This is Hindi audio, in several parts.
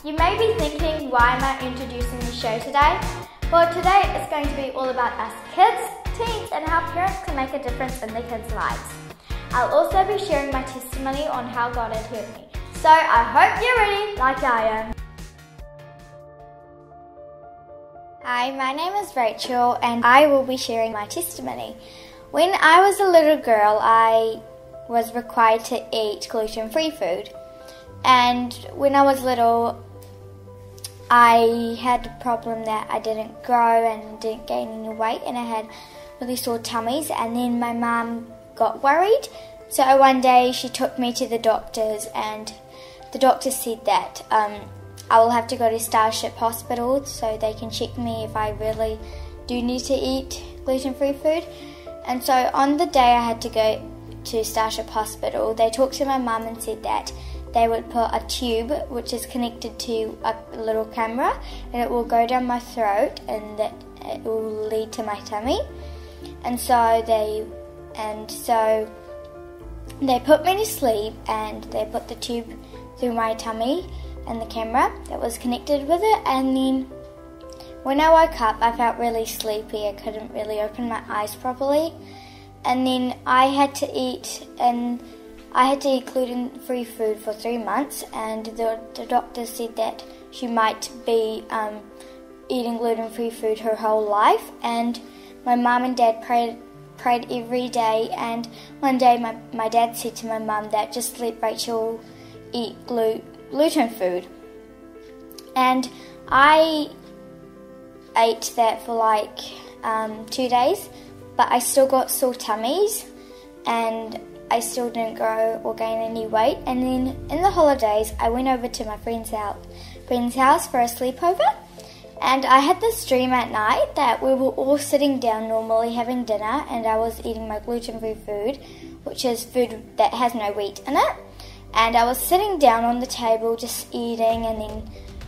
You may be thinking, why am I introducing the show today? Well, today it's going to be all about us kids, teens, and how parents can make a difference in their kids' lives. I'll also be sharing my testimony on how God had healed me. So I hope you're ready, like I am. Hi, my name is Rachel and I will be sharing my testimony. When I was a little girl, I was required to eat gluten-free food. And when I was little, I had a problem that I didn't grow and didn't gain any weight, and I had really sore tummies, and then my mum got worried. So one day she took me to the doctors, and the doctor said that I will have to go to Starship Hospital so they can check me if I really do need to eat gluten-free food. And so on the day I had to go to Starship Hospital, they talked to my mum and said that they would put a tube which is connected to a little camera, and it will go down my throat and that it will lead to my tummy. And so they put me to sleep, and they put the tube through my tummy and the camera that was connected with it, and then when I woke up I felt really sleepy. I couldn't really open my eyes properly, and then I had to eat gluten-free food for 3 months, and the doctor said that she might be eating gluten-free food her whole life. And my mum and dad prayed every day, and one day my dad said to my mum that just let Rachel eat gluten food. And I ate that for like 2 days, but I still got sore tummies and I still didn't grow or gain any weight. And then in the holidays I went over to my friend's house for a sleepover, and I had this dream at night that we were all sitting down normally having dinner, and I was eating my gluten-free food, which is food that has no wheat in it. And I was sitting down on the table just eating, and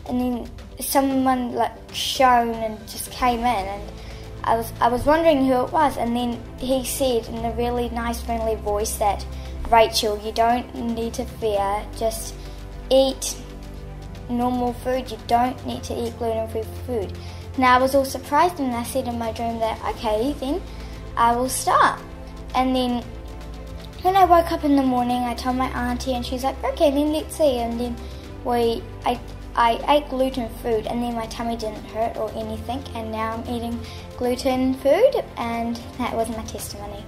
then someone like shone and just came in, and I was wondering who it was, and then he said in a really nice friendly voice that, Rachel, you don't need to fear, just eat normal food, you don't need to eat gluten-free food. Now I was all surprised, and I said in my dream that, okay, then I will start. And then when I woke up in the morning, I told my auntie, and she's like, okay, then let's see. And then I ate gluten food, and then my tummy didn't hurt or anything, and now I'm eating gluten food, and that was my testimony.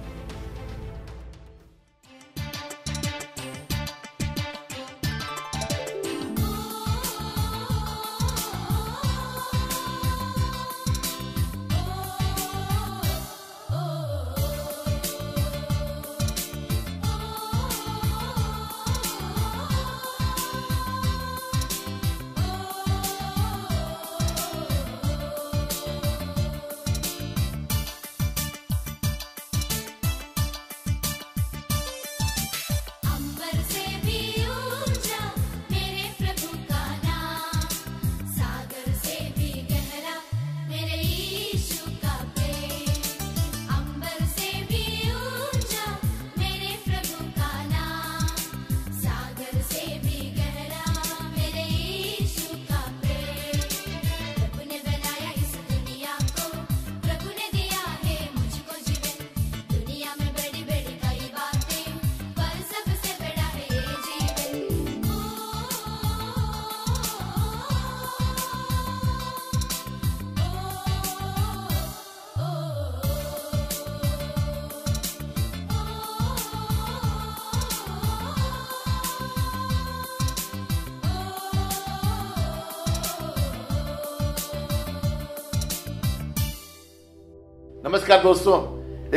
नमस्कार दोस्तों,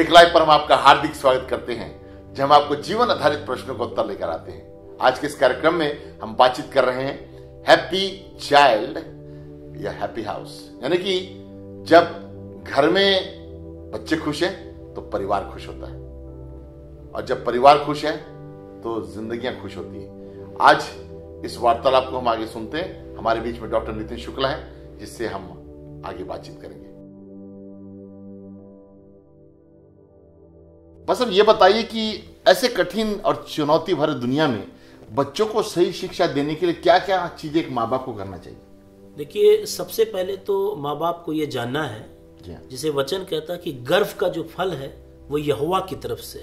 एक लाइव पर हम आपका हार्दिक स्वागत करते हैं, जहां हम आपको जीवन आधारित प्रश्नों का उत्तर लेकर आते हैं। आज के इस कार्यक्रम में हम बातचीत कर रहे हैं हैप्पी चाइल्ड या हैप्पी हाउस, यानी कि जब घर में बच्चे खुश हैं तो परिवार खुश होता है, और जब परिवार खुश है तो जिंदगियां खुश होती हैं। आज इस वार्तालाप को हम आगे सुनते हैं। हमारे बीच में डॉक्टर नितिन शुक्ला है, जिससे हम आगे बातचीत करेंगे। बस अब ये बताइए कि ऐसे कठिन और चुनौती भरे दुनिया में बच्चों को सही शिक्षा देने के लिए क्या क्या चीजें एक माँ बाप को करना चाहिए? देखिए, सबसे पहले तो माँ बाप को ये जानना है, जिसे वचन कहता है कि गर्भ का जो फल है वो यहोवा की तरफ से,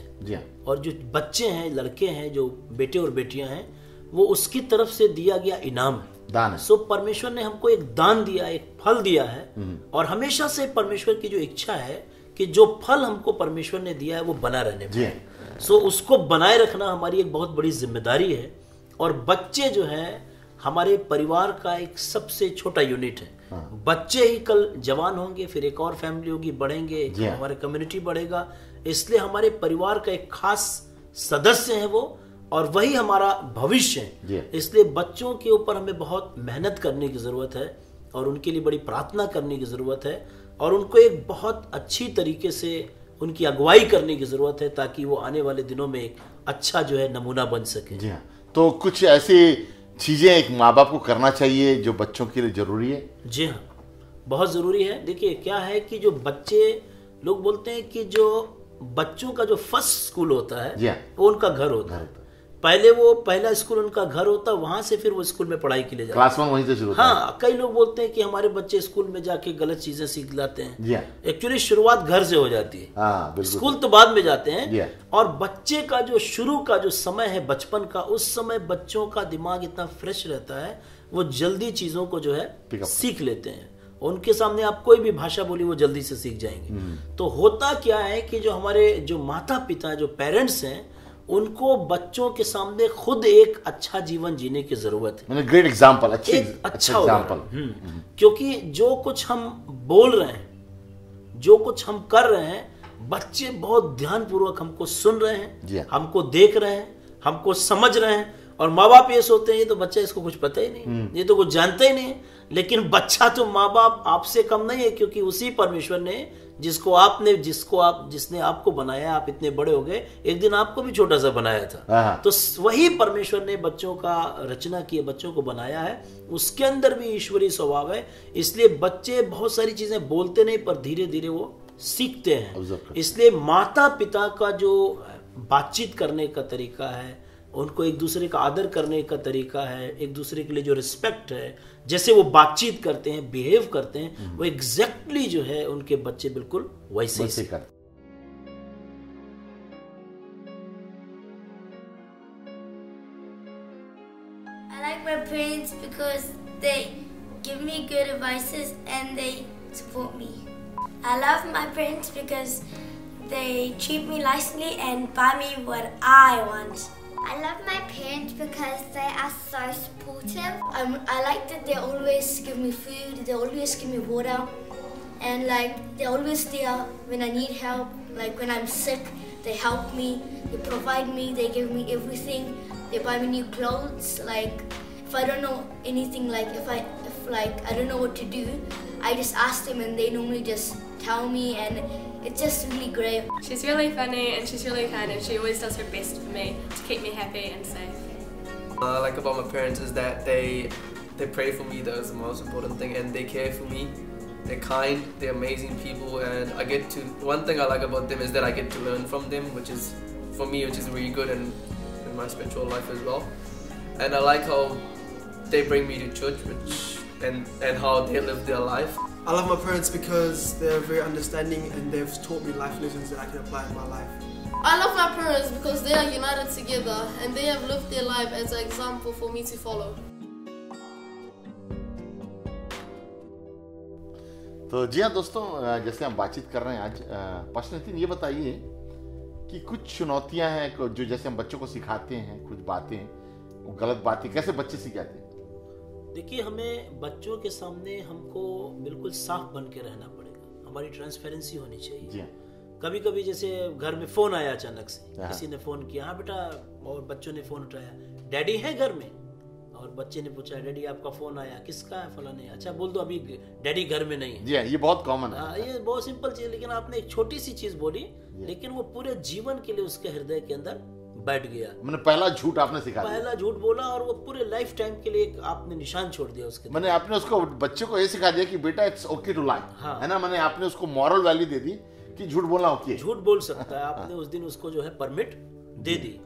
और जो बच्चे हैं, लड़के हैं, जो बेटे और बेटियां हैं, वो उसकी तरफ से दिया गया इनाम है, दान है। सो परमेश्वर ने हमको एक दान दिया, एक फल दिया है, और हमेशा से परमेश्वर की जो इच्छा है कि जो फल हमको परमेश्वर ने दिया है वो बना रहने पाए। सो उसको बनाए रखना हमारी एक बहुत बड़ी जिम्मेदारी है। और बच्चे जो है हमारे परिवार का एक सबसे छोटा यूनिट है। बच्चे ही कल जवान होंगे, फिर एक और फैमिली होगी, बढ़ेंगे, हमारे कम्युनिटी बढ़ेगा। इसलिए हमारे परिवार का एक खास सदस्य है वो, और वही हमारा भविष्य है। इसलिए बच्चों के ऊपर हमें बहुत मेहनत करने की जरूरत है, और उनके लिए बड़ी प्रार्थना करने की जरूरत है, और उनको एक बहुत अच्छी तरीके से उनकी अगुवाई करने की जरूरत है, ताकि वो आने वाले दिनों में एक अच्छा जो है नमूना बन सके। जी हाँ, तो कुछ ऐसी चीजें एक माँ बाप को करना चाहिए जो बच्चों के लिए जरूरी है? जी हाँ, बहुत जरूरी है। देखिए, क्या है कि जो बच्चे, लोग बोलते हैं कि जो बच्चों का जो फर्स्ट स्कूल होता है वो उनका घर होता है। पहला स्कूल उनका घर होता है, वहां से फिर वो स्कूल में पढ़ाई के लिए जाते हैं। क्लास 1 वहीं से शुरू होता है। हाँ, कई लोग बोलते हैं कि हमारे बच्चे स्कूल में जाके गलत चीजें सीख लाते हैं। एक्चुअली शुरुआत घर से हो जाती है, स्कूल तो बाद में जाते हैं। और बच्चे का जो शुरू का जो समय है बचपन का, उस समय बच्चों का दिमाग इतना फ्रेश रहता है, वो जल्दी चीजों को जो है सीख लेते हैं। उनके सामने आप कोई भी भाषा बोली वो जल्दी से सीख जाएंगे। तो होता क्या है कि जो हमारे जो माता पिता, जो पेरेंट्स हैं, उनको बच्चों के सामने खुद एक अच्छा जीवन जीने की जरूरत है। ग्रेट एग्जाम्पल, अच्छा एग्जाम्पल। क्योंकि जो कुछ हम बोल रहे हैं, जो कुछ हम कर रहे हैं, बच्चे बहुत ध्यानपूर्वक हमको सुन रहे हैं, हमको देख रहे हैं, हमको समझ रहे हैं। और माँ बाप ये सोचते हैं ये तो बच्चा, इसको कुछ पता ही नहीं, ये तो कुछ जानता ही नहीं। लेकिन बच्चा तो माँ बाप आपसे कम नहीं है, क्योंकि उसी परमेश्वर ने जिसने आपको बनाया, आप इतने बड़े हो गए, एक दिन आपको भी छोटा सा बनाया था। तो वही परमेश्वर ने बच्चों का रचना की, बच्चों को बनाया है, उसके अंदर भी ईश्वरीय स्वभाव है। इसलिए बच्चे बहुत सारी चीजें बोलते नहीं, पर धीरे धीरे वो सीखते हैं। इसलिए माता पिता का जो बातचीत करने का तरीका है, उनको एक दूसरे का आदर करने का तरीका है, एक दूसरे के लिए जो रिस्पेक्ट है, जैसे वो बातचीत करते हैं, बिहेव करते हैं, वो एग्जैक्टली जो है उनके बच्चे बिल्कुल वैसे ही करते। I like my parents because they give me good advices and they support me. I love my parents because they treat me nicely and buy me what I want. I love my parents because they are so supportive. I like that they always give me food, they always give me water, and like they're always there when I need help. Like when I'm sick, they help me, they provide me, they give me everything. They buy me new clothes. Like if I don't know anything, like if I don't know what to do, I just ask them and they normally just tell me, and it's just really great. She's really funny and she's really kind, and she always does her best for me to keep me happy and safe. What I like about my parents is that they pray for me. That is the most important thing, and they care for me. They're kind, they're amazing people, and one thing I like about them is that I get to learn from them, which is really good in my spiritual life as well. And I like how they bring me to church, and how they live their life. I love my parents because they're very understanding and they've taught me life lessons that I can apply in my life. I love my parents because they are united together and they have lived their life as an example for me to follow. तो जी हाँ दोस्तों, जैसे हम बातचीत कर रहे हैं आज, पास्टर नितिन ये बताइए कि कुछ चुनौतियां हैं जो जैसे हम बच्चों को सिखाते हैं कुछ बातें, वो गलत बातें कैसे बच्चे सिखाते हैं? देखिए, हमें बच्चों के सामने हमको बिल्कुल साफ बन के रहना पड़ेगा, हमारी ट्रांसपेरेंसी होनी चाहिए। कभी कभी जैसे घर में फोन आया अचानक से, किसी ने फोन किया, हाँ बेटा, और बच्चों ने फोन उठाया, डैडी है घर में, और बच्चे ने पूछा डैडी आपका फोन आया, किसका है, फलाने, अच्छा बोल दो अभी डैडी घर में नहीं है। जी ये बहुत कॉमन है, ये बहुत सिंपल चीज, लेकिन आपने एक छोटी सी चीज बोली, लेकिन वो पूरे जीवन के लिए उसके हृदय के अंदर बैठ गया। मैंने पहला झूठ आपने सिखा दिया, पहला झूठ बोला, और वो पूरे लाइफ टाइम के लिए आपने निशान छोड़ दिया उसके। मैंने आपने उसको बच्चे को ये सिखा दिया कि बेटा इट्स ओके टू लाई, है ना। मैंने आपने उसको मॉरल वैल्यू दे दी कि झूठ बोलना ओके, झूठ बोल सकता है। आपने उस दिन उसको जो है परमिट दे दी।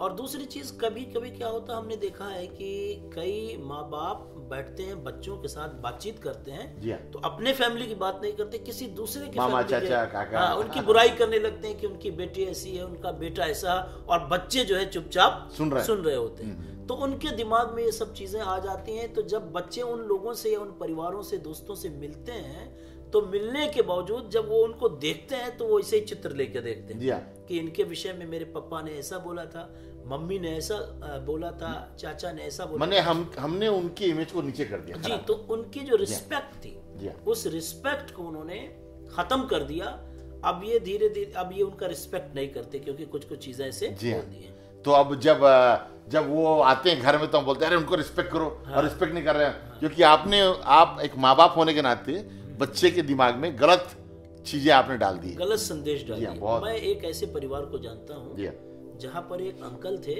और दूसरी चीज कभी कभी क्या होता है, हमने देखा है कि कई माँ बाप बैठते हैं बच्चों के साथ बातचीत करते हैं, तो अपने फैमिली की बात नहीं करते, किसी दूसरे की मामा, फैमिली चाचा, काका, उनकी बुराई करने लगते हैं कि उनकी बेटी ऐसी है, उनका बेटा ऐसा, और बच्चे जो है चुपचाप सुन रहे होते हैं। तो उनके दिमाग में ये सब चीजें आ जाती हैं। तो जब बच्चे उन लोगों से या उन परिवारों से, दोस्तों से मिलते हैं, तो मिलने के बावजूद जब वो उनको देखते हैं तो वो ऐसे ही चित्र लेके देखते हैं कि इनके विषय में मेरे पापा ने ऐसा बोला था, मम्मी ने ऐसा बोला था, चाचा ने ऐसा बोला। मैंने हमने उनकी इमेज को नीचे कर दिया जी। तो उनकी जो रिस्पेक्ट थी, उस रिस्पेक्ट को उन्होंने खत्म कर दिया। अब ये धीरे धीरे अब ये उनका रिस्पेक्ट नहीं करते, क्योंकि कुछ कुछ चीजें ऐसे बोल दी हैं। तो अब जब वो आते हैं घर में तो हम बोलते हैं अरे उनको रिस्पेक्ट करो, और रिस्पेक्ट नहीं कर रहे हैं, क्योंकि आप एक माँ बाप होने के नाते बच्चे के दिमाग में गलत चीजें आपने डाल दी, गलत संदेश डाल दिया। मैं एक ऐसे परिवार को जानता हूँ जहाँ पर एक अंकल थे,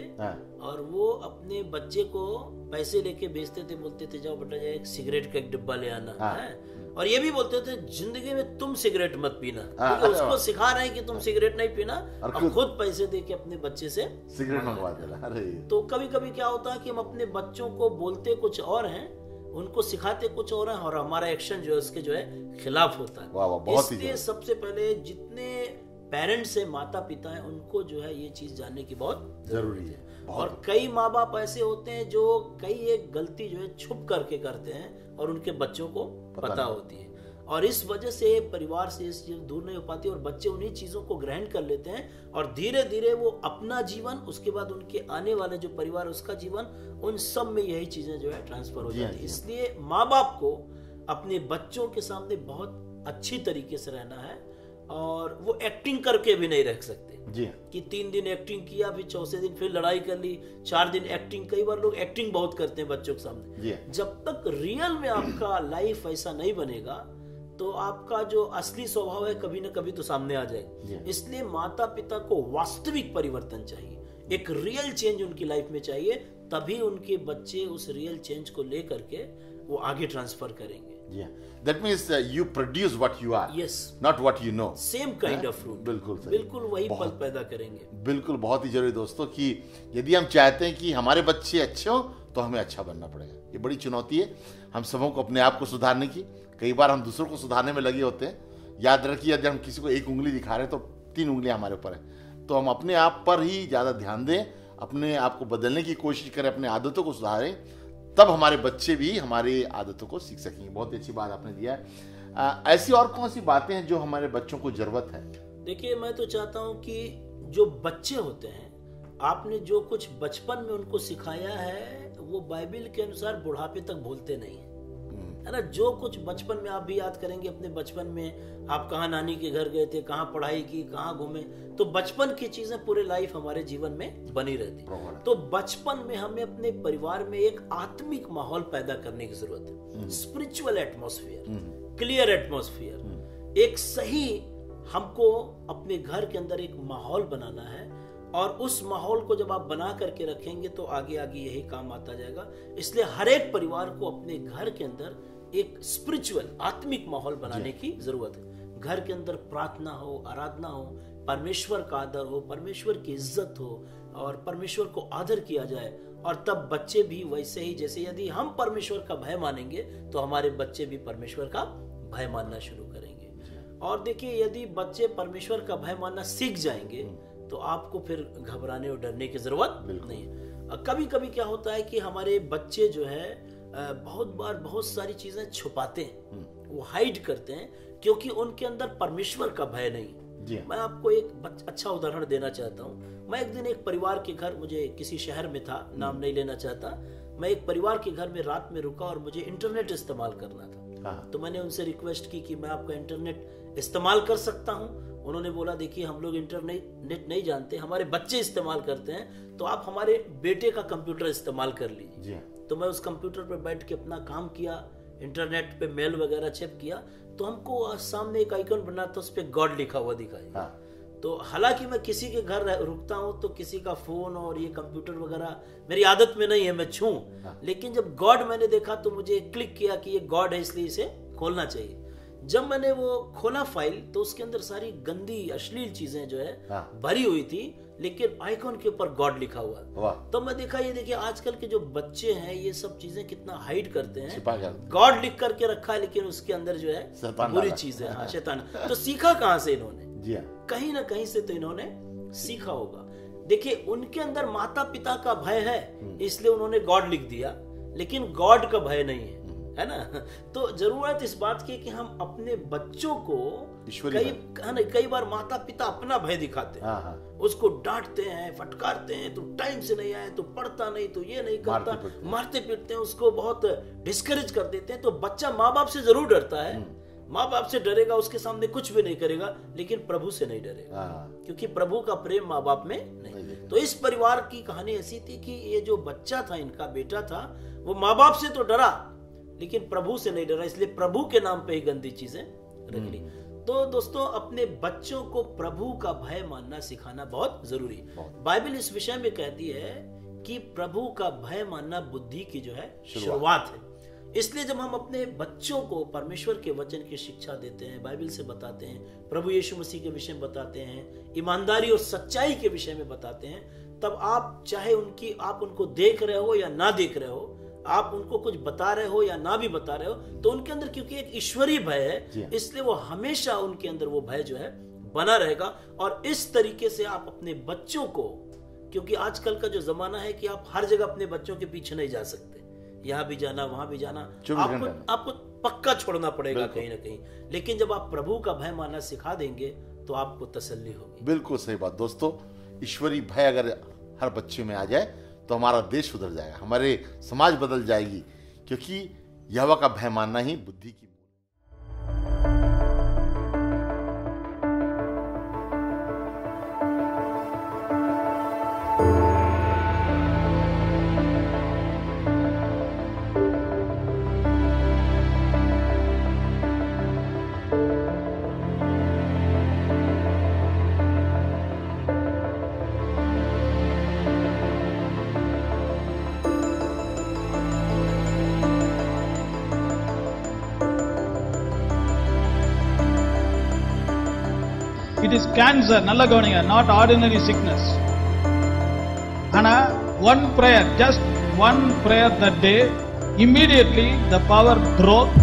और वो अपने बच्चे को पैसे लेके बेचते थे, बोलते थे जाओ बेटा, जाए एक सिगरेट का एक डिब्बा ले आना है, और ये भी बोलते थे जिंदगी में तुम सिगरेट मत पीना, क्योंकि उसको सिखा रहे हैं कि तुम सिगरेट नहीं पीना, और खुद पैसे दे के अपने बच्चे से सिगरेट मंगवा देना। अरे तो कभी कभी क्या होता है कि हम अपने बच्चों को बोलते कुछ और हैं, उनको सिखाते कुछ और है, और हमारा एक्शन जो है उसके जो है खिलाफ होता है। इसलिए सबसे पहले जितने पेरेंट्स है, माता पिता है, उनको जो है ये चीज जानने की बहुत जरूरी है। और कई माँ बाप ऐसे होते हैं जो कई एक गलती जो है छुप करके करते हैं और उनके बच्चों को पता होती है, और इस वजह से परिवार से इस चीज दूर नहीं हो पाती, और बच्चे उन्हीं चीजों को ग्रहण कर लेते हैं, और धीरे धीरे वो अपना जीवन, उसके बाद उनके आने वाले जो परिवार उसका जीवन, उन सब में यही चीजें जो है ट्रांसफर हो जाती है। इसलिए माँ बाप को अपने बच्चों के सामने बहुत अच्छी तरीके से रहना है, और वो एक्टिंग करके भी नहीं रख सकते कि 3 दिन एक्टिंग किया, फिर चौथे दिन फिर लड़ाई कर ली, 4 दिन एक्टिंग। कई बार लोग एक्टिंग बहुत करते हैं बच्चों के सामने। जब तक रियल में आपका लाइफ ऐसा नहीं बनेगा तो आपका जो असली स्वभाव है कभी ना कभी तो सामने आ जाएगा। इसलिए माता पिता को वास्तविक परिवर्तन चाहिए, एक रियल चेंज उनकी लाइफ में चाहिए, तभी उनके बच्चे उस रियल चेंज को लेकर के वो आगे ट्रांसफर करेंगे। That means you produce what you are, yes, not what you know. Same kind of fruit. बिल्कुल वही फल पैदा करेंगे। बिल्कुल, बहुत ही जरूरी दोस्तों कि यदि हम चाहते हैं कि हमारे बच्चे अच्छे हो तो हमें अच्छा बनना पड़ेगा। ये बड़ी चुनौती है हम सबों को अपने आप को सुधारने की। कई बार हम दूसरों को सुधारने में लगे होते हैं। याद रखिए, यदि हम किसी को 1 उंगली दिखा रहे हैं तो 3 उंगलियां हमारे ऊपर है। तो हम अपने आप पर ही ज्यादा ध्यान दें, अपने आप को बदलने की कोशिश करें, अपने आदतों को सुधारें, तब हमारे बच्चे भी हमारी आदतों को सीख सकेंगे। बहुत ही अच्छी बात आपने दिया है। ऐसी और कौन सी बातें हैं जो हमारे बच्चों को जरूरत है? देखिए, मैं तो चाहता हूं कि जो बच्चे होते हैं, आपने जो कुछ बचपन में उनको सिखाया है वो बाइबल के अनुसार बुढ़ापे तक भूलते नहीं है ना। जो कुछ बचपन में आप भी याद करेंगे, अपने बचपन में आप कहाँ नानी के घर गए थे, कहाँ पढ़ाई की, कहाँ घूमे, तो बचपन की चीजें पूरे लाइफ हमारे जीवन में बनी रहती। तो बचपन में हमें अपने परिवार में एक आत्मिक माहौल पैदा करने की जरूरत है। स्पिरिचुअल एटमॉस्फेयर, क्लियर एटमॉस्फेयर, एक सही हमको अपने घर के अंदर एक माहौल बनाना है, और उस माहौल को जब आप बना करके रखेंगे तो आगे आगे यही काम आता जाएगा। इसलिए हर एक परिवार को अपने घर के अंदर एक स्पिरिचुअल आत्मिक माहौल बनाने की जरूरत है। घर के अंदर प्रार्थना हो, आराधना हो, परमेश्वर का आदर हो, परमेश्वर की इज्जत हो, और परमेश्वर को आदर किया जाए, और तब बच्चे भी वैसे ही, जैसे यदि हम परमेश्वर का भय मानेंगे तो हमारे बच्चे भी परमेश्वर का भय मानना शुरू करेंगे। और देखिए, यदि बच्चे परमेश्वर का भय मानना सीख जाएंगे तो आपको फिर घबराने और डरने की जरूरत नहीं है। कभी कभी क्या होता है कि हमारे बच्चे जो है बहुत बार बहुत सारी चीजें छुपाते हैं, वो हाइड करते हैं, क्योंकि उनके अंदर परमेश्वर का भय नहीं। मैं आपको एक अच्छा उदाहरण देना चाहता हूँ। मैं एक दिन एक परिवार के घर, मुझे किसी शहर में था, नाम नहीं लेना चाहता, मैं एक परिवार के घर में रात में रुका और मुझे इंटरनेट इस्तेमाल करना था। तो मैंने उनसे रिक्वेस्ट की कि मैं आपका इंटरनेट इस्तेमाल कर सकता हूँ। उन्होंने बोला, देखिए हम लोग इंटरनेट नहीं जानते, हमारे बच्चे इस्तेमाल करते हैं, तो आप हमारे बेटे का कंप्यूटर इस्तेमाल कर लीजिए। तो मैं उस कंप्यूटर पर बैठ के अपना काम किया, इंटरनेट पे मेल वगैरह चेक किया, तो हमको सामने एक आइकन बना था, उस पर गॉड लिखा हुआ दिखाई। तो हालांकि मैं किसी के घर रुकता हूँ तो किसी का फोन और ये कंप्यूटर वगैरह मेरी आदत में नहीं है मैं छूं, लेकिन जब गॉड मैंने देखा तो मुझे क्लिक किया कि ये गॉड है, इसलिए इसे खोलना चाहिए। जब मैंने वो खोला फाइल तो उसके अंदर सारी गंदी अश्लील चीजें जो है भरी हुई थी, लेकिन आइकॉन के ऊपर गॉड लिखा हुआ। तो मैं देखा, ये देखिए आजकल के जो बच्चे हैं ये सब चीजें कितना हाइड करते हैं, गॉड लिख करके रखा है लेकिन उसके अंदर जो है बुरी चीजें, हाँ शैतान। तो सीखा कहां से इन्होंने? कहीं ना कहीं से तो इन्होंने सीखा होगा। देखिए उनके अंदर माता पिता का भय है इसलिए उन्होंने गॉड लिख दिया, लेकिन गॉड का भय नहीं है ना। तो जरूरत इस बात की कि हम अपने बच्चों को कई बार माता पिता अपना भय दिखाते हैं, उसको डांटते हैं, फटकारते हैं, तू टाइम से नहीं आया, तू पढ़ता नहीं, तू ये नहीं करता, मारते पीटते हैं, उसको बहुत डिस्करेज कर देते हैं। तो बच्चा माँ बाप से जरूर डरता है, माँ बाप से डरेगा, उसके सामने कुछ भी नहीं करेगा, लेकिन प्रभु से नहीं डरेगा, क्योंकि प्रभु का प्रेम माँ बाप में नहीं। तो इस परिवार की कहानी ऐसी थी कि ये जो बच्चा था, इनका बेटा था, वो माँ बाप से तो डरा लेकिन प्रभु से नहीं डरा, इसलिए प्रभु के नाम पे ही गंदी चीजें रख ली। तो दोस्तों अपने बच्चों को प्रभु का भय मानना सिखाना बहुत जरूरी। बाइबल इस विषय में कहती है कि प्रभु का भय मानना बुद्धि की जो है शुरुआत है। इसलिए जब हम अपने बच्चों को परमेश्वर के वचन की शिक्षा देते हैं, बाइबल से बताते हैं, प्रभु यीशु मसीह के विषय में बताते हैं, ईमानदारी और सच्चाई के विषय में बताते हैं, तब आप चाहे आप उनको देख रहे हो या ना देख रहे हो, आप उनको कुछ बता रहे हो या ना भी बता रहे हो, तो उनके अंदर क्योंकि एक ईश्वरीय भय है, इसलिए वो हमेशा उनके अंदर वो भय जो है बना रहेगा। और इस तरीके से आप अपने बच्चों को, क्योंकि आजकल का जो जमाना है कि आप हर जगह अपने बच्चों के पीछे नहीं जा सकते, यहाँ भी जाना वहां भी जाना, आपको पक्का छोड़ना पड़ेगा कहीं ना कहीं। लेकिन जब आप प्रभु का भय मानना सिखा देंगे तो आपको तसल्ली होगी। बिल्कुल सही बात दोस्तों, ईश्वरीय भय अगर हर बच्चे में आ जाए तो हमारा देश सुधर जाएगा, हमारे समाज बदल जाएगी, क्योंकि यहोवा का भय मानना ही बुद्धि की। It is cancer, nalla gavaninga, not ordinary sickness. And one prayer, just one prayer that day, immediately the power broke.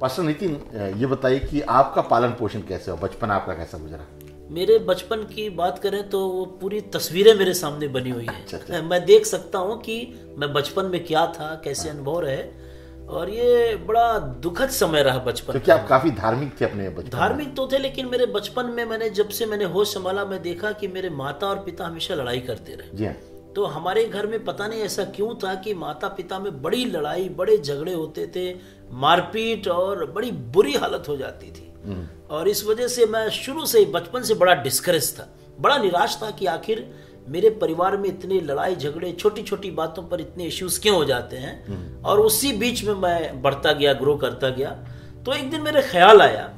Pastor Nitin, ये बताइए कि आपका पालन पोषण कैसे हो, बचपन आपका कैसा गुजरा? मेरे बचपन की बात करें तो वो पूरी तस्वीरें मेरे सामने बनी हुई है। अच्छा। मैं देख सकता हूँ कि मैं बचपन में क्या था, कैसे अनुभव रहे, और ये बड़ा दुखद समय रहा बचपन। तो क्या आप काफी धार्मिक थे अपने बचपन? धार्मिक तो थे, लेकिन मेरे बचपन में जब से मैंने होश संभाला, मैं देखा कि मेरे माता और पिता हमेशा लड़ाई करते रहे। जी। तो हमारे घर में पता नहीं ऐसा क्यों था कि माता पिता में बड़ी लड़ाई, बड़े झगड़े होते थे, मारपीट और बड़ी बुरी हालत हो जाती थी। और इस वजह से मैं शुरू से ही बचपन से बड़ा डिस्करेज था, बड़ा निराश था कि आखिर मेरे परिवार में इतने लड़ाई झगड़े, छोटी छोटी बातों पर इतने इश्यूज क्यों हो जाते हैं। और उसी बीच में मैं बढ़ता गया, ग्रो करता गया। तो एक दिन मेरे ख्याल आया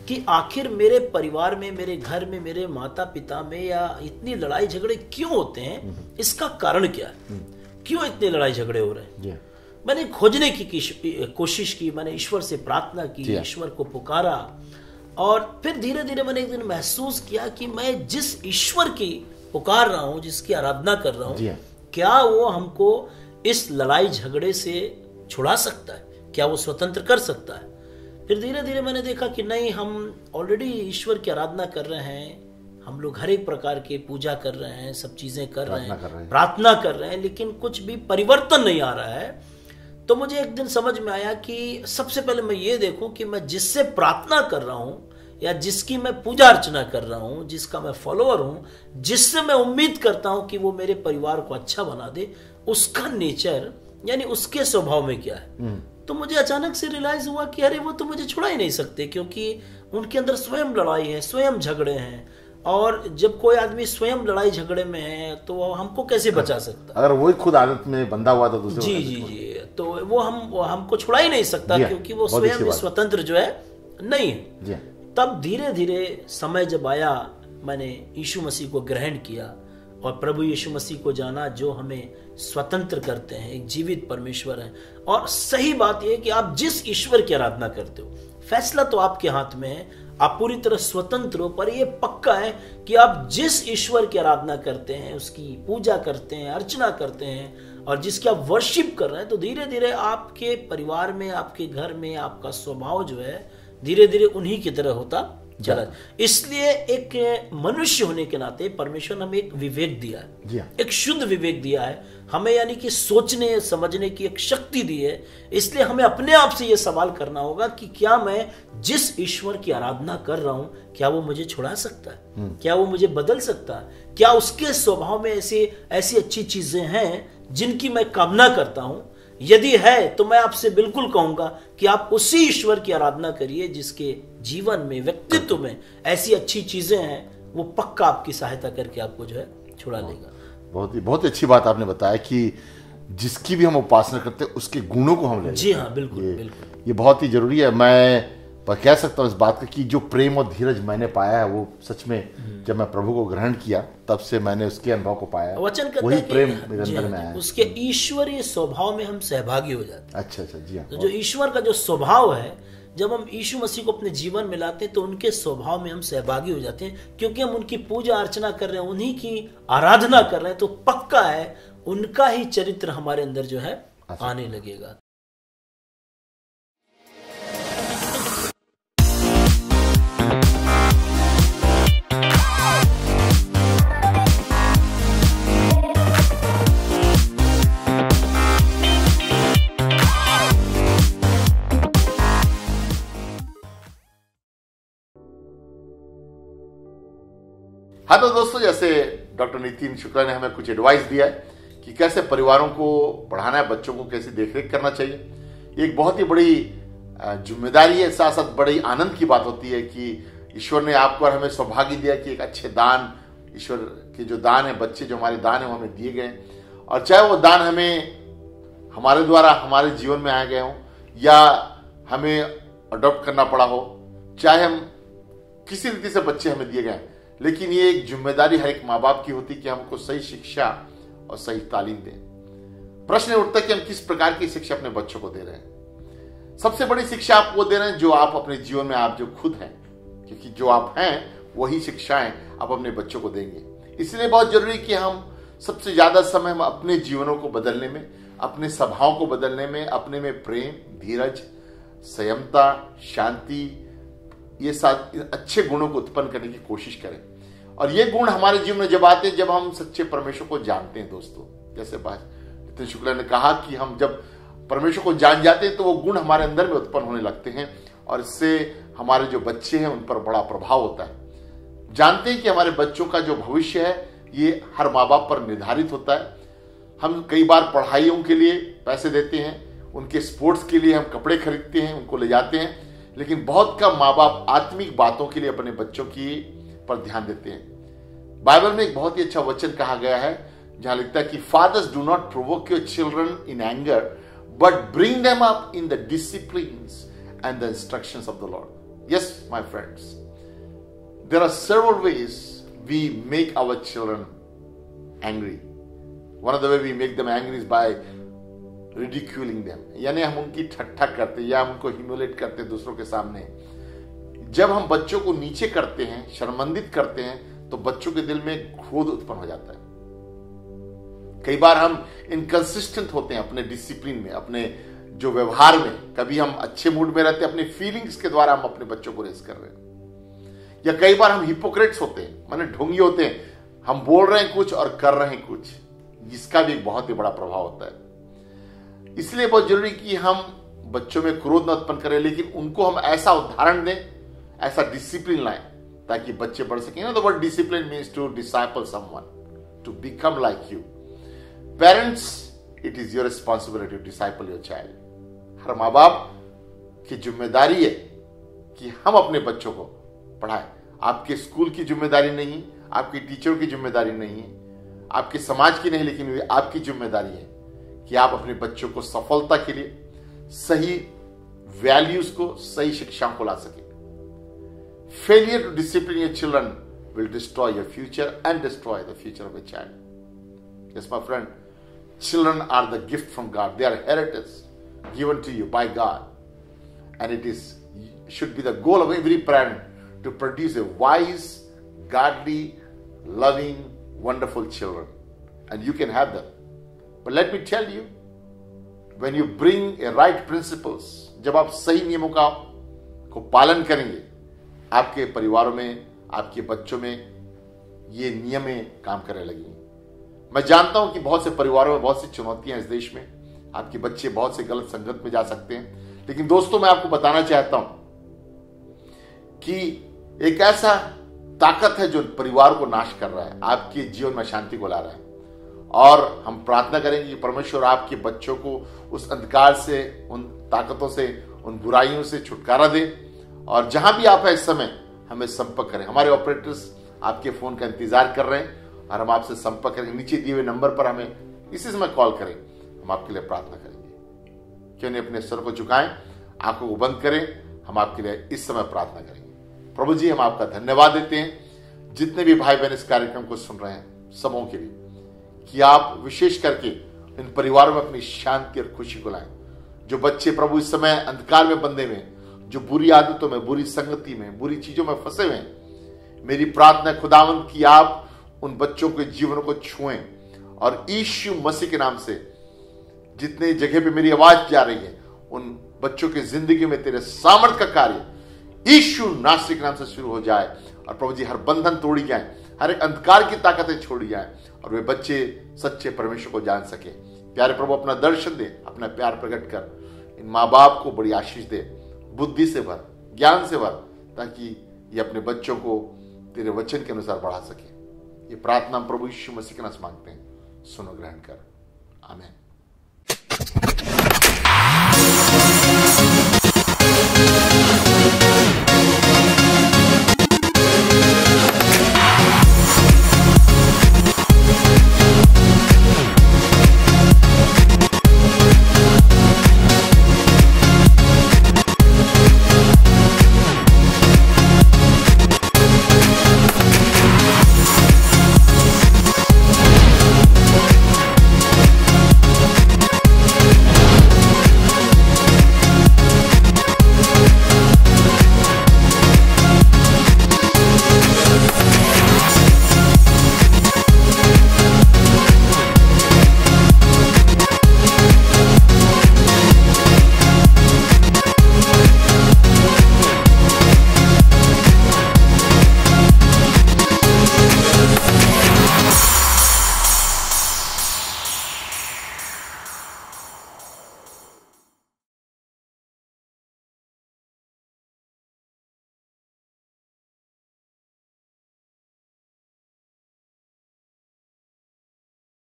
कि आखिर मेरे परिवार में, मेरे घर में, मेरे माता पिता में या इतनी लड़ाई झगड़े क्यों होते हैं, इसका कारण क्या है, क्यों इतने लड़ाई झगड़े हो रहे हैं। मैंने खोजने की कोशिश की, मैंने ईश्वर से प्रार्थना की, ईश्वर को पुकारा, और फिर धीरे धीरे मैंने एक दिन महसूस किया कि मैं जिस ईश्वर की पुकार रहा हूं, जिसकी आराधना कर रहा हूं, क्या वो हमको इस लड़ाई झगड़े से छुड़ा सकता है, क्या वो स्वतंत्र कर सकता है। फिर धीरे धीरे मैंने देखा कि नहीं, हम ऑलरेडी ईश्वर की आराधना कर रहे हैं, हम लोग हर एक प्रकार के पूजा कर रहे हैं, सब चीजें कर रहे हैं, प्रार्थना कर रहे हैं, लेकिन कुछ भी परिवर्तन नहीं आ रहा है। तो मुझे एक दिन समझ में आया कि सबसे पहले मैं ये देखूं कि मैं जिससे प्रार्थना कर रहा हूं या जिसकी मैं पूजा अर्चना कर रहा हूं, जिसका मैं फॉलोअर हूं, जिससे मैं उम्मीद करता हूं कि वो मेरे परिवार को अच्छा बना दे, उसका नेचर यानी उसके स्वभाव में क्या है। तो मुझे अचानक से रियलाइज हुआ कि अरे वो तो मुझे छुड़ा ही नहीं सकते, क्योंकि उनके अंदर स्वयं लड़ाई है, स्वयं झगड़े हैं, और जब कोई आदमी स्वयं लड़ाई झगड़े में है तो वो हमको कैसे बचा सकता, अगर वही खुद आदत में बंधा हुआ तो दूसरे जी जी जी, तो वो हमको छुड़ा ही नहीं सकता, क्योंकि वो स्वयं स्वतंत्र जो है नहीं है। तब धीरे धीरे समय जब आया, मैंने यीशु मसीह को ग्रहण किया और प्रभु यीशु मसीह को जाना, जो हमें स्वतंत्र करते हैं, एक जीवित परमेश्वर है। और सही बात यह कि आप जिस ईश्वर की आराधना करते हो, फैसला तो आपके हाथ में है, आप पूरी तरह स्वतंत्र हो, पर यह पक्का है कि आप जिस ईश्वर की आराधना करते हैं, उसकी पूजा करते हैं, अर्चना करते हैं, और जिसकी आप वर्शिप कर रहे हैं, तो धीरे धीरे आपके परिवार में, आपके घर में आपका स्वभाव जो है धीरे धीरे उन्हीं की तरह होता चला। इसलिए एक मनुष्य होने के नाते परमेश्वर ने हमें एक विवेक दिया है, एक शुद्ध विवेक दिया है हमें, यानी कि सोचने समझने की एक शक्ति दी है। इसलिए हमें अपने आप से यह सवाल करना होगा कि क्या मैं जिस ईश्वर की आराधना कर रहा हूं, क्या वो मुझे छुड़ा सकता है, क्या वो मुझे बदल सकता है, क्या उसके स्वभाव में ऐसी अच्छी चीजें हैं जिनकी मैं कामना करता हूं। यदि है तो मैं आपसे बिल्कुल कहूंगा कि आप उसी ईश्वर की आराधना करिए जिसके जीवन में, व्यक्तित्व में ऐसी अच्छी चीजें हैं, वो पक्का आपकी सहायता करके आपको जो है छुड़ा लेगा। बहुत अच्छी बात आपने बताया कि जिसकी भी हम उपासना करते हैं उसके गुणों को हम ले। जी हाँ, बिल्कुल बिल्कुल, ये बहुत ही जरूरी है। मैं कह सकता हूँ इस बात का कि जो प्रेम और धीरज मैंने पाया है, वो सच में जब मैं प्रभु को ग्रहण किया तब से मैंने उसके अनुभव को पाया। वचन कहता वही है कि प्रेम मेरे अंदर में आया, उसके ईश्वरीय स्वभाव में हम सहभागी हो जाते हैं। अच्छा, जी हाँ। तो जो ईश्वर का जो स्वभाव है, जब हम यीशु मसीह को अपने जीवन में लाते हैं तो उनके स्वभाव में हम सहभागी हो जाते हैं, क्योंकि हम उनकी पूजा अर्चना कर रहे हैं, उन्हीं की आराधना कर रहे हैं, तो पक्का है उनका ही चरित्र हमारे अंदर जो है आने लगेगा। हाँ, तो दोस्तों, जैसे डॉक्टर नितिन शुक्ला ने हमें कुछ एडवाइस दिया है कि कैसे परिवारों को पढ़ाना है, बच्चों को कैसे देखरेख करना चाहिए। ये एक बहुत ही बड़ी जिम्मेदारी है, साथ साथ बड़ी आनंद की बात होती है कि ईश्वर ने आपको और हमें सौभाग्य दिया कि एक अच्छे दान, ईश्वर के जो दान है, बच्चे जो हमारे दान है, वो हमें दिए गए। और चाहे वो दान हमें हमारे द्वारा हमारे जीवन में आए गए हों या हमें अडॉप्ट करना पड़ा हो, चाहे हम किसी रीति से बच्चे हमें दिए गए, लेकिन ये एक जिम्मेदारी हर एक माँ बाप की होती है कि हमको सही शिक्षा और सही तालीम दें। प्रश्न उठता है कि हम किस प्रकार की शिक्षा अपने बच्चों को दे रहे हैं। सबसे बड़ी शिक्षा आप वो दे रहे हैं जो आप अपने जीवन में आप जो खुद हैं, क्योंकि जो आप हैं वही शिक्षाएं आप अपने बच्चों को देंगे। इसलिए बहुत जरूरी कि हम सबसे ज्यादा समय हम अपने जीवनों को बदलने में, अपने स्वभाव को बदलने में, अपने में प्रेम, धीरज, संयमता, शांति, ये अच्छे गुणों को उत्पन्न करने की कोशिश करें। और ये गुण हमारे जीवन में जब आते हैं, जब हम सच्चे परमेश्वर को जानते हैं। दोस्तों, जैसे नितिन शुक्ला ने कहा कि हम जब परमेश्वर को जान जाते हैं तो वो गुण हमारे अंदर में उत्पन्न होने लगते हैं और इससे हमारे जो बच्चे हैं उन पर बड़ा प्रभाव होता है। जानते हैं कि हमारे बच्चों का जो भविष्य है ये हर माँ बाप पर निर्धारित होता है। हम कई बार पढ़ाइयों के लिए पैसे देते हैं, उनके स्पोर्ट्स के लिए हम कपड़े खरीदते हैं, उनको ले जाते हैं, लेकिन बहुत कम माँ बाप आत्मिक बातों के लिए अपने बच्चों की पर ध्यान देते हैं। बाइबल में एक बहुत ही अच्छा वचन कहा गया है जहां लिखता है कि fathers do not provoke your children in anger but bring them up in the disciplines and the instructions of the Lord. Yes my friends, there are several ways we make our children angry. One of the way we make them angry is by ridiculing them, यानी हम उनकी ठट्ठा करते या हम उनको ह्यूमिलेट करते दूसरों के सामने। जब हम बच्चों को नीचे करते हैं, शर्मिंदित करते हैं, तो बच्चों के दिल में क्रोध उत्पन्न हो जाता है। कई बार हम इनकंसिस्टेंट होते हैं अपने डिसिप्लिन में, अपने जो व्यवहार में कभी हम अच्छे मूड में रहते हैं, अपनी फीलिंग्स के द्वारा हम अपने बच्चों को रेस कर रहे हैं, या कई बार हम हिपोक्रेट्स होते हैं, माने ढोंगी होते हैं, हम बोल रहे हैं कुछ और कर रहे हैं कुछ, जिसका भी एक बहुत ही बड़ा प्रभाव होता है। इसलिए बहुत जरूरी कि हम बच्चों में क्रोध न उत्पन्न करें, लेकिन उनको हम ऐसा उदाहरण दें, ऐसा डिसिप्लिन लाएं ताकि बच्चे बढ़ सकें। The word discipline means to disciple someone, to become like you. Parents, it is your responsibility to disciple your child. हर माँ बाप की जिम्मेदारी है कि हम अपने बच्चों को पढ़ाएं। आपके स्कूल की जिम्मेदारी नहीं, आपकी टीचरों की जिम्मेदारी नहीं है, आपके समाज की नहीं, लेकिन ये आपकी जिम्मेदारी है कि आप अपने बच्चों को सफलता के लिए सही वैल्यूज को, सही शिक्षाओं को ला सके। Failure to discipline your children will destroy your future and destroy the future of a child. Yes my friend, children are the gift from God. They are heritage given to you by God, and it should be the goal of every parent to produce a wise, godly, loving, wonderful children, and you can have them. But let me tell you, when you bring a right principles, जब आप सही नियमों को पालन करेंगे, आपके परिवारों में, आपके बच्चों में ये नियमें काम करने लगेंगी। मैं जानता हूं कि बहुत से परिवारों में बहुत सी चुनौतियां इस देश में, आपके बच्चे बहुत से गलत संगत में जा सकते हैं, लेकिन दोस्तों मैं आपको बताना चाहता हूं कि एक ऐसा ताकत है जो परिवार को नाश कर रहा है, आपके जीवन में शांति को ला रहा है। और हम प्रार्थना करेंगे कि परमेश्वर आपके बच्चों को उस अंधकार से, उन ताकतों से, उन बुराइयों से छुटकारा दे। और जहां भी आप हैं इस समय हमें संपर्क करें। हमारे ऑपरेटर्स आपके फोन का इंतजार कर रहे हैं और हम आपसे संपर्क करेंगे। नीचे दिए हुए नंबर पर हमें इसी समय कॉल करें, हम आपके लिए प्रार्थना करेंगे। क्यों नहीं अपने सर को झुकाएं, आंखों को बंद करें, हम आपके लिए इस समय प्रार्थना करेंगे। प्रभु जी, हम आपका धन्यवाद देते हैं जितने भी भाई बहन इस कार्यक्रम को सुन रहे हैं, सबों के लिए, कि आप विशेष करके इन परिवारों में अपनी शांति और खुशी को लाएं। जो बच्चे प्रभु इस समय अंधकार में बंधे हुए हैं, जो बुरी आदतों में, बुरी संगति में, बुरी चीजों में फंसे हुए हैं, मेरी प्रार्थना खुदावंद कि आप उन बच्चों के जीवन को छुएं और यीशु मसीह के नाम से जितने जगह पे मेरी आवाज जा रही है, उन बच्चों की जिंदगी में तेरे सामर्थ का कार्य यीशु नासरी के नाम से शुरू हो जाए। और प्रभु जी, हर बंधन तोड़ी जाए, हर एक अंधकार की ताकतें छोड़ी जाए और वे बच्चे सच्चे परमेश्वर को जान सके। प्यारे प्रभु, अपना दर्शन दे, अपना प्यार प्रकट कर, इन माँ बाप को बड़ी आशीष दे, बुद्धि से भर, ज्ञान से भर, ताकि ये अपने बच्चों को तेरे वचन के अनुसार बढ़ा सके। ये प्रार्थना प्रभु यीशु मसीह के नाम से मांगते हैं, सुनो, ग्रहण कर, आमीन।